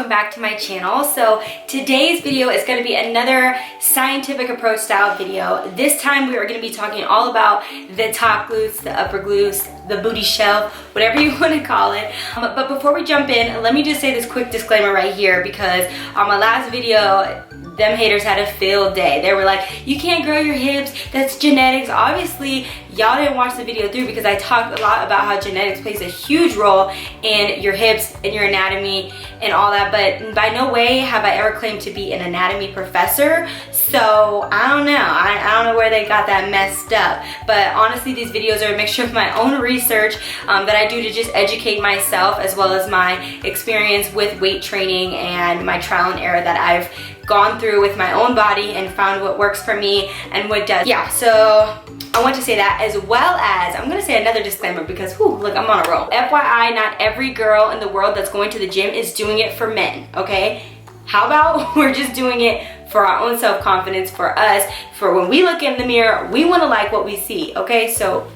welcome back to my channel. So today's video is going to be another scientific approach style video. This time we are going to be talking all about the top glutes, the upper glutes, the booty shelf, whatever you want to call it. But before we jump in, let me just say this quick disclaimer right here, because on my last video, them haters had a field day. They were like, you can't grow your hips, that's genetics. Obviously, y'all didn't watch the video through because I talked a lot about how genetics plays a huge role in your hips and your anatomy and all that, but by no way have I ever claimed to be an anatomy professor. So I don't know. I don't know where they got that messed up. But honestly, these videos are a mixture of my own research that I do to just educate myself, as well as my experience with weight training and my trial and error that I've gone through with my own body and found what works for me and what does. Yeah, so I want to say that, as well as I'm gonna say another disclaimer because whew, look, I'm on a roll. FYI, not every girl in the world that's going to the gym is doing it for men, okay? How about we're just doing it for our own self-confidence, for us, for when we look in the mirror, we wanna like what we see, okay? So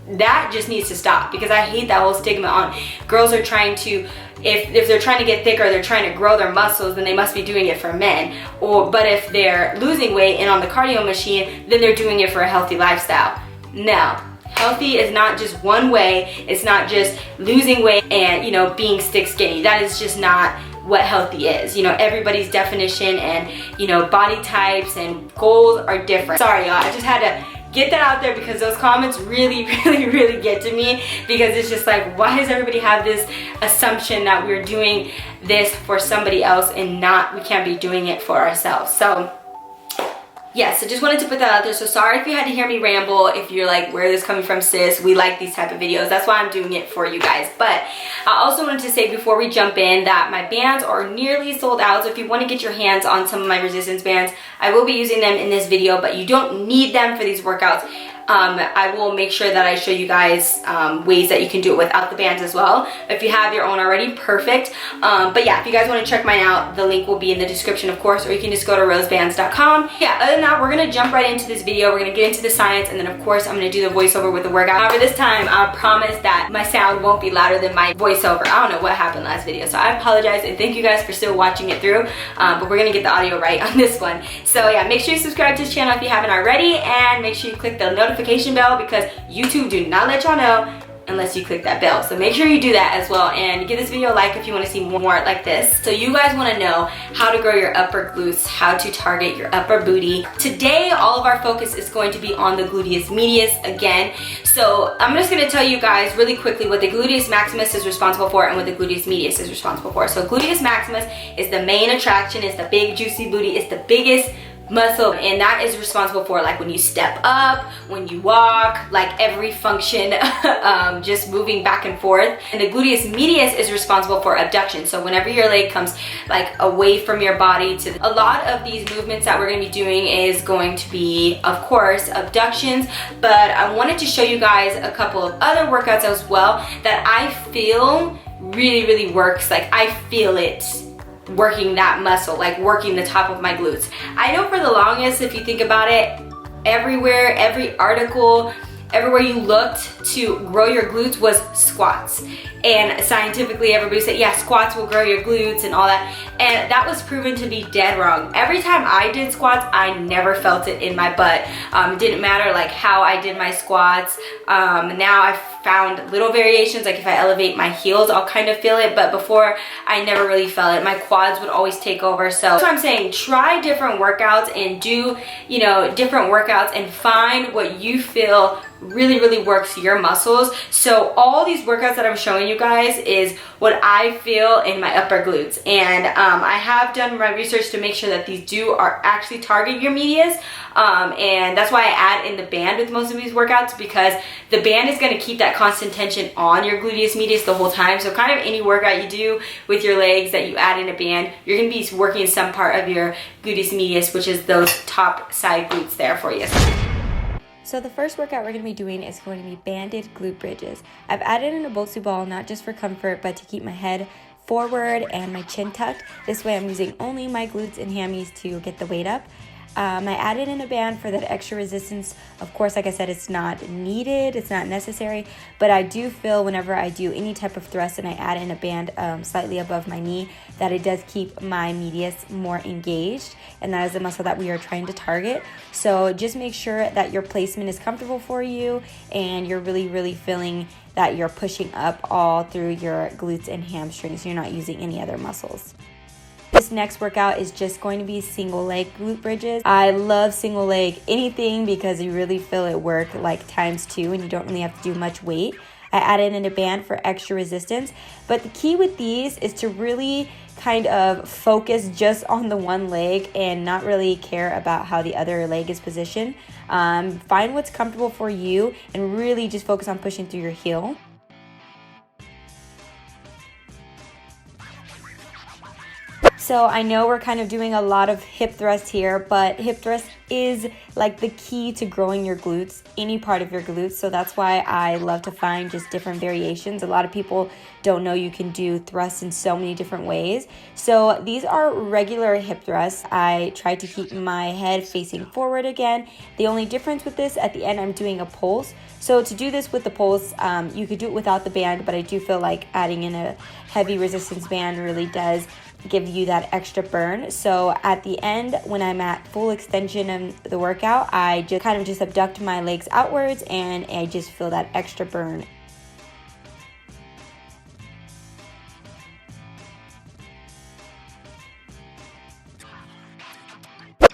that just needs to stop, because I hate that whole stigma on girls are trying to, if they're trying to get thicker, they're trying to grow their muscles, then they must be doing it for men. But if they're losing weight and on the cardio machine, then they're doing it for a healthy lifestyle. No, healthy is not just one way. It's not just losing weight and, you know, being stick skinny. That is just not what healthy is. You know, everybody's definition and, you know, body types and goals are different. Sorry, y'all, I just had to get that out there because those comments really get to me, because it's just like, why does everybody have this assumption that we're doing this for somebody else and not, we can't be doing it for ourselves? So yes, I just wanted to put that out there. So sorry if you had to hear me ramble. If you're like, where is this coming from, sis? We like these type of videos. That's why I'm doing it for you guys. But I also wanted to say before we jump in that my bands are nearly sold out. So if you want to get your hands on some of my resistance bands, I will be using them in this video, but you don't need them for these workouts. I will make sure that I show you guys ways that you can do it without the bands as well. If you have your own already, perfect. But yeah, if you guys want to check mine out, the link will be in the description, of course, or you can just go to rosebands.com. Yeah, other than that, we're gonna jump right into this video. We're gonna get into the science, and then of course I'm gonna do the voiceover with the workout. However, this time I promise that my sound won't be louder than my voiceover. I don't know what happened last video, so I apologize, and thank you guys for still watching it through. But we're gonna get the audio right on this one. So yeah, make sure you subscribe to this channel if you haven't already, and make sure you click the notification bell, because YouTube do not let y'all know unless you click that bell. So make sure you do that as well, and give this video a like if you want to see more like this. So you guys want to know how to grow your upper glutes, how to target your upper booty. Today, all of our focus is going to be on the gluteus medius again. So I'm just going to tell you guys really quickly what the gluteus maximus is responsible for and what the gluteus medius is responsible for. So gluteus maximus is the main attraction, it's the big juicy booty, it's the biggest muscle, and that is responsible for, like, when you step up, when you walk, like every function, just moving back and forth. And the gluteus medius is responsible for abduction. So whenever your leg comes like away from your body, to a lot of these movements that we're going to be doing is going to be, of course, abductions. But I wanted to show you guys a couple of other workouts as well that I feel really works. Like, I feel it working that muscle, like working the top of my glutes. I know for the longest, if you think about it, everywhere, every article, everywhere you looked to grow your glutes was squats. And scientifically, everybody said, yeah, squats will grow your glutes and all that. And that was proven to be dead wrong. Every time I did squats, I never felt it in my butt. It didn't matter like how I did my squats. Now I've found little variations, like if I elevate my heels, I'll kind of feel it, but before I never really felt it. My quads would always take over. So that's what I'm saying, try different workouts and do, you know, different workouts and find what you feel really works your muscles. So all these workouts that I'm showing you guys is what I feel in my upper glutes, and I have done my research to make sure that these are actually target your medius, and that's why I add in the band with most of these workouts, because the band is going to keep that constant tension on your gluteus medius the whole time. So kind of any workout you do with your legs that you add in a band, you're going to be working some part of your gluteus medius, which is those top side glutes there for you. So the first workout we're going to be doing is going to be banded glute bridges. I've added in a Bosu ball, not just for comfort, but to keep my head forward and my chin tucked. This way I'm using only my glutes and hammies to get the weight up. I added in a band for that extra resistance. Of course, like I said, it's not needed, it's not necessary, but I do feel whenever I do any type of thrust and I add in a band slightly above my knee, that it does keep my medius more engaged, and that is the muscle that we are trying to target. So just make sure that your placement is comfortable for you and you're really feeling that you're pushing up all through your glutes and hamstrings. You're not using any other muscles. This next workout is just going to be single leg glute bridges. I love single leg anything because you really feel it work like ×2 and you don't really have to do much weight. I added in a band for extra resistance, but the key with these is to really kind of focus just on the one leg and not really care about how the other leg is positioned. Find what's comfortable for you and really just focus on pushing through your heel. So I know we're kind of doing a lot of hip thrust here, but hip thrust is like the key to growing your glutes, any part of your glutes. So that's why I love to find just different variations. A lot of people don't know you can do thrusts in so many different ways. So these are regular hip thrusts. I try to keep my head facing forward again. The only difference with this, at the end, I'm doing a pulse. So to do this with the pulse, you could do it without the band, but I do feel like adding in a heavy resistance band really does give you that extra burn. So at the end, when I'm at full extension of the workout, I just kind of abduct my legs outwards and I just feel that extra burn.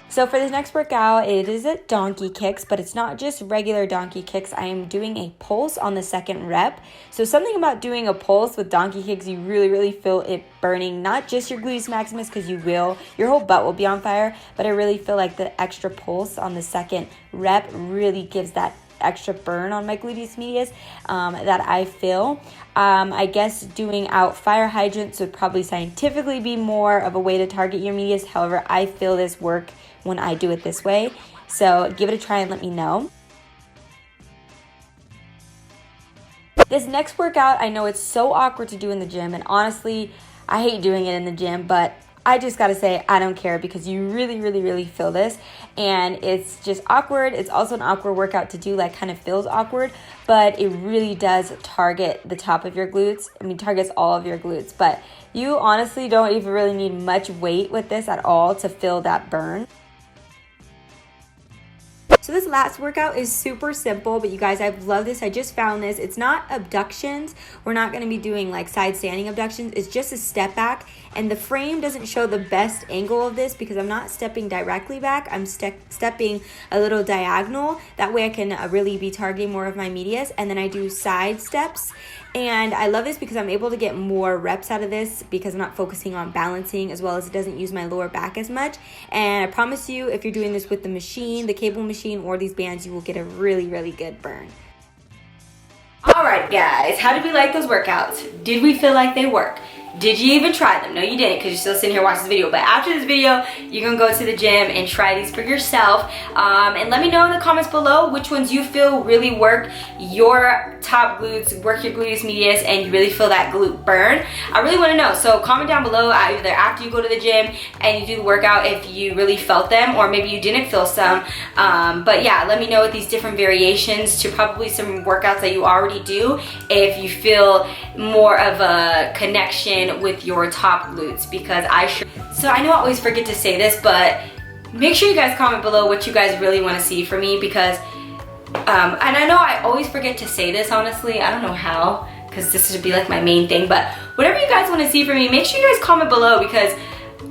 So for this next workout, it is a donkey kicks, but it's not just regular donkey kicks. I am doing a pulse on the second rep. So something about doing a pulse with donkey kicks, you really feel it burning, not just your gluteus maximus, because your whole butt will be on fire, but I really feel like the extra pulse on the second rep really gives that extra burn on my gluteus medius that I feel. I guess doing out fire hydrants would probably scientifically be more of a way to target your medius. However, I feel this work when I do it this way. So give it a try and let me know. This next workout, I know it's so awkward to do in the gym, and honestly, I hate doing it in the gym, but I just gotta say, I don't care because you really feel this, and it's just awkward. It's also an awkward workout to do, like kind of feels awkward, but it really does target the top of your glutes. I mean, targets all of your glutes, but you honestly don't even really need much weight with this at all to feel that burn. So this last workout is super simple, but you guys, I've loved this. I just found this. It's not abductions. We're not going to be doing like side standing abductions. It's just a step back, and the frame doesn't show the best angle of this because I'm not stepping directly back. I'm stepping a little diagonal. That way I can really be targeting more of my medius, and then I do side steps. And I love this because I'm able to get more reps out of this because I'm not focusing on balancing, as well as it doesn't use my lower back as much. And I promise you, if you're doing this with the machine, the cable machine, or these bands, you will get a really good burn. Alright guys, how did we like those workouts? Did we feel like they work? Did you even try them? No, you didn't, because you're still sitting here watching this video. But after this video, you're going to go to the gym and try these for yourself. And let me know in the comments below which ones you feel really work your top glutes, work your gluteus medius, and you really feel that glute burn. I really want to know. So comment down below either after you go to the gym and you do the workout if you really felt them, or maybe you didn't feel some. But yeah, let me know with these different variations to probably some workouts that you already do if you feel more of a connection with your top glutes, because so I know I always forget to say this, but make sure you guys comment below what you guys really want to see from me, because and I know I always forget to say this, honestly. I don't know how, because this should be like my main thing, but whatever you guys want to see from me, make sure you guys comment below, because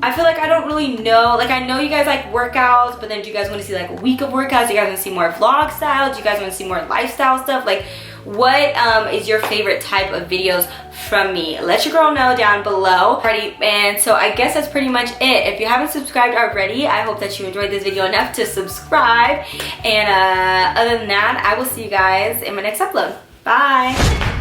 I feel like I don't really know. Like, I know you guys like workouts, but then do you guys want to see like a week of workouts? Do you guys want to see more vlog style? Do you guys want to see more lifestyle stuff? Like, what is your favorite type of videos from me? Let your girl know down below. Alrighty, and so I guess that's pretty much it. If you haven't subscribed already, I hope that you enjoyed this video enough to subscribe. And other than that, I will see you guys in my next upload. Bye.